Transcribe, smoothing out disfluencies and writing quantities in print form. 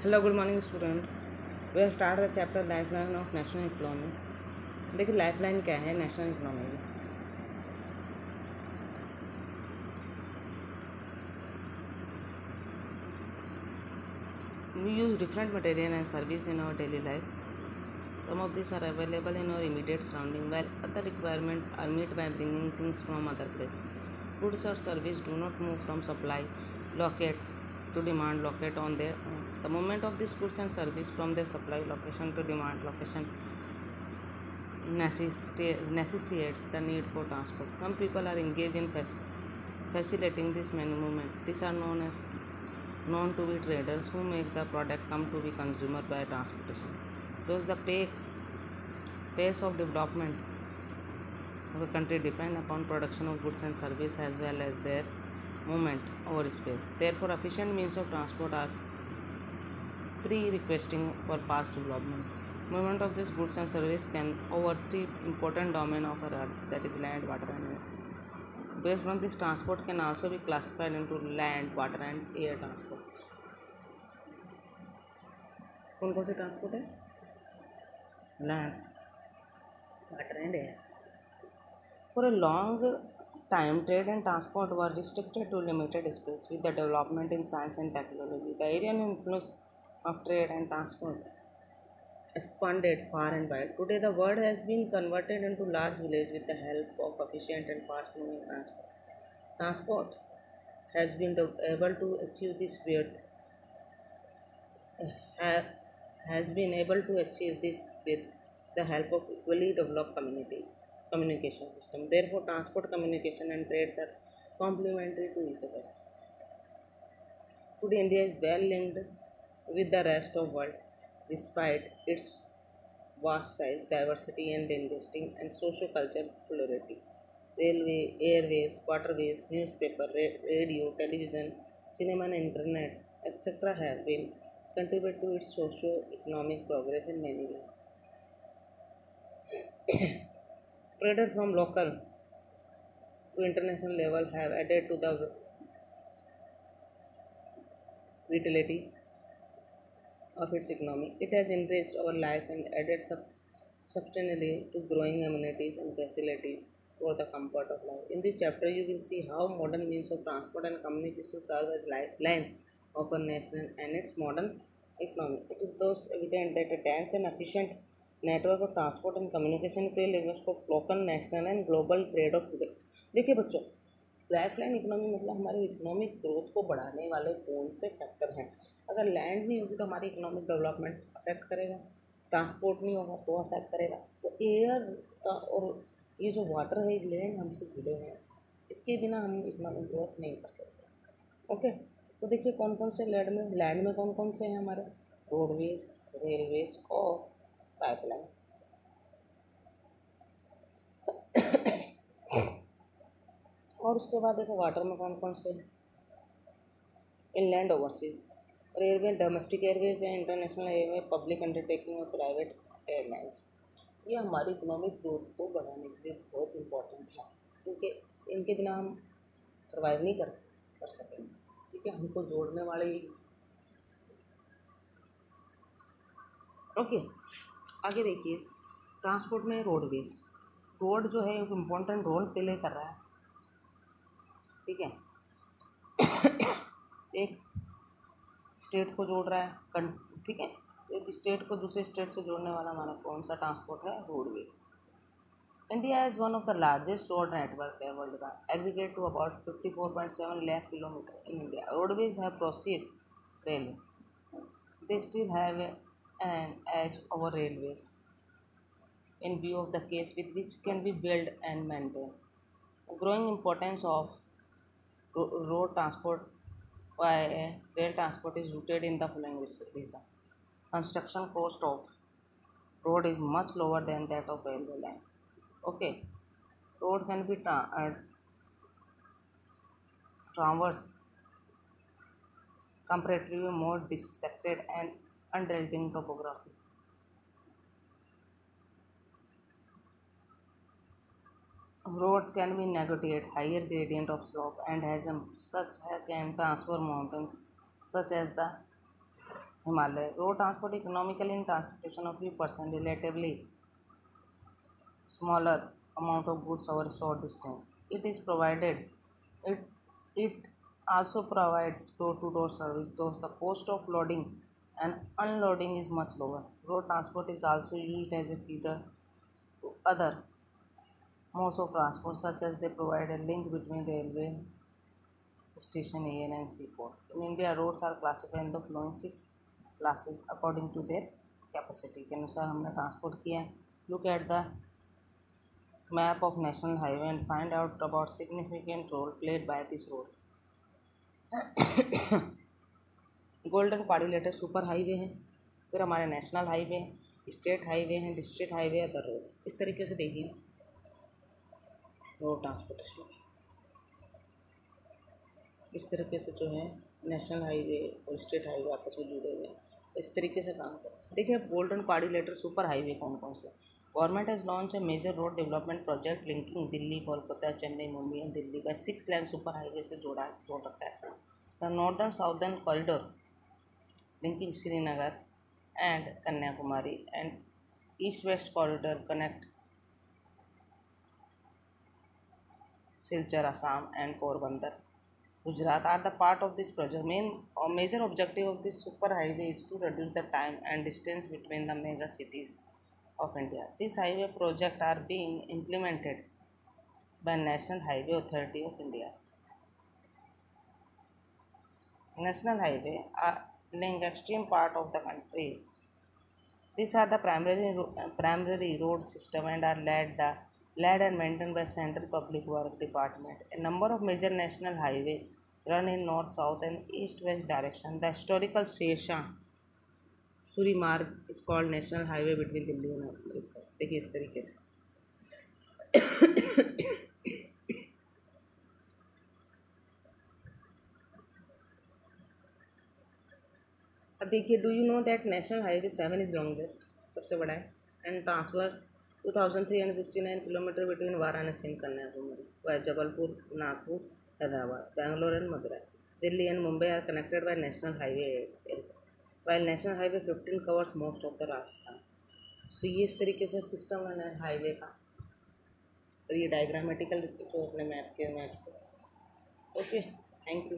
Hello good morning student. We have start the chapter lifeline of national economy. देखिए lifeline क्या है national economy में। We use different material and service in our daily life. Some of these are available in our immediate surrounding, while other requirements are met by bringing things from other places. Goods or service do not move from supply locates to demand locate on their own. The movement of these goods and service from their supply location to demand location necessitates the need for transport. Some people are engaged in facilitating this many movement. These are known to be traders who make the product come to be consumer by transportation. Thus, the pace of development of a country depend upon production of goods and service as well as their movement over space. Therefore, efficient means of transport are pre-requesting for fast development. Movement of these goods and service can over three important domains of our earth, that is land, water and air. Based on this, transport can also be classified into land, water and air transport. कौन कौन से transport है? Land, water and air. For a long time, trade and transport were restricted to limited space. With the development in science and technology, the area and influence of trade and transport expanded far and wide. Today, the world has been converted into large villages with the help of efficient and fast-moving transport. Transport has been able to achieve this width. Has been able to achieve this with the help of equally developed communication system. Therefore, transport, communication, and trades are complementary to each other. Today, India is well linked with the rest of world, despite its vast size, diversity, and linguistic and socio-cultural plurality. Railway, airways, waterways, newspaper, radio, television, cinema, and internet, etc., have been contribute to its socio-economic progress in many ways. Traders from local to international level have added to the vitality of its economy. It has enriched our life and added substantially to growing amenities and facilities for the comfort of life. In this chapter, you will see how modern means of transport and communication serve as lifeline of a nation and its modern economy. It is thus evident that a dense and efficient network of transport and communication play levers for local, national and global trade of today. देखिए बच्चों, lifeline economy मतलब हमारे economic growth को बढ़ाने वाले कौन से factor हैं. अगर लैंड नहीं होगी तो हमारी इकोनॉमिक डेवलपमेंट अफेक्ट करेगा, ट्रांसपोर्ट नहीं होगा तो अफेक्ट करेगा, तो एयर और ये जो वाटर है लैंड हमसे जुड़े हुए हैं, इसके बिना हम इकोनॉमिक ग्रोथ नहीं कर सकते. ओके, तो देखिए कौन कौन से लैंड में कौन कौन से हैं हमारे रोडवेज, रेलवेज और पाइपलाइन. और उसके बाद देखो वाटर में कौन कौन से, inland, overseas, railway, domestic Airways या इंटरनेशनल एयरवे, पब्लिक अंडरटेकिंग और प्राइवेट एयरलाइंस. ये हमारी इकोनॉमिक ग्रोथ को बढ़ाने के लिए बहुत इम्पोर्टेंट है, क्योंकि इनके बिना हम सर्वाइव नहीं कर सकेंगे. ठीक है, हमको जोड़ने वाले. ओके, आगे देखिए ट्रांसपोर्ट में रोडवेज. रोड जो है एक इम्पोर्टेंट रोल प्ले कर रहा है. ठीक है, एक स्टेट को जोड़ रहा है. ठीक है, एक स्टेट को दूसरे स्टेट से जोड़ने वाला हमारा कौन सा ट्रांसपोर्ट है? Roadways. India is one of the largest road network है वर्ल्ड का, aggregate to about 54.7 lakh kilometre in India. Roadways have proceed railway. They still have an edge over railways in view of the case with which can be built and maintained. The growing importance of road transport by rail transport is rooted in the following reason. Construction cost of road is much lower than that of railway lines. Okay, road can be traversed comparatively more dissected and undulating topography. Roads can be negotiate higher gradient of slope and can transfer mountains such as the Himalaya. Road transport economically in transportation of few percent relatively smaller amount of goods over a short distance. It it also provides door-to-door service, thus the cost of loading and unloading is much lower. Road transport is also used as a feeder to other modes of transport, such as they provide a link between railway station, air and seaport. In India, roads are classified in the following six classes according to their capacity के अनुसार हमने transport किया है. Look at the map of national highway and find out about significant role played by this road. Golden quadrilateral super highway है, फिर हमारे national highway हैं, state highway हैं, डिस्ट्रिक्ट हाईवे, अदर रोड. इस तरीके से देखिए रोड ट्रांसपोर्टेशन इस तरीके से जो है नेशनल हाईवे और स्टेट हाईवे आपस में जुड़े हुए हैं, इस तरीके से काम करते हैं. देखिए गोल्डन क्वाड्रिलेटरल सुपर हाईवे कौन कौन से. Government has launch a major road development project linking Delhi, Kolkata, Chennai, Mumbai and Delhi by 6 lane super highway से जोड़ रखा है. The northern southern corridor linking Srinagar and Kanyakumari and east west corridor connect Silchar Assam and Porbandar, Gujarat are the part of this project. Main or major objective of this super highway is to reduce the time and distance between the mega cities of India. This highway project are being implemented by National Highway Authority of India. National Highway are link extreme part of the country. These are the primary road system and are led and maintained by Central Public Work Department. A number of major national highway run in north, south and east-west direction. The historical Shesha Suri Marg is called National Highway between Delhi and Amritsar. देखिए इस तरीके से. अब देखिए do you know that national highway 7 is longest, सबसे बड़ा है, and transfer 2369 kilometre between Varanasi and Kanyakumari by Jabalpur, Nagpur, Hyderabad, Bangalore and Madurai. Delhi and Mumbai are connected by national highway while national highway 15 covers most of the Rajasthan. तो ये इस तरीके से सिस्टम है हाईवे का, और ये डायग्रामेटिकल जो अपने मैप से. Okay, thank you.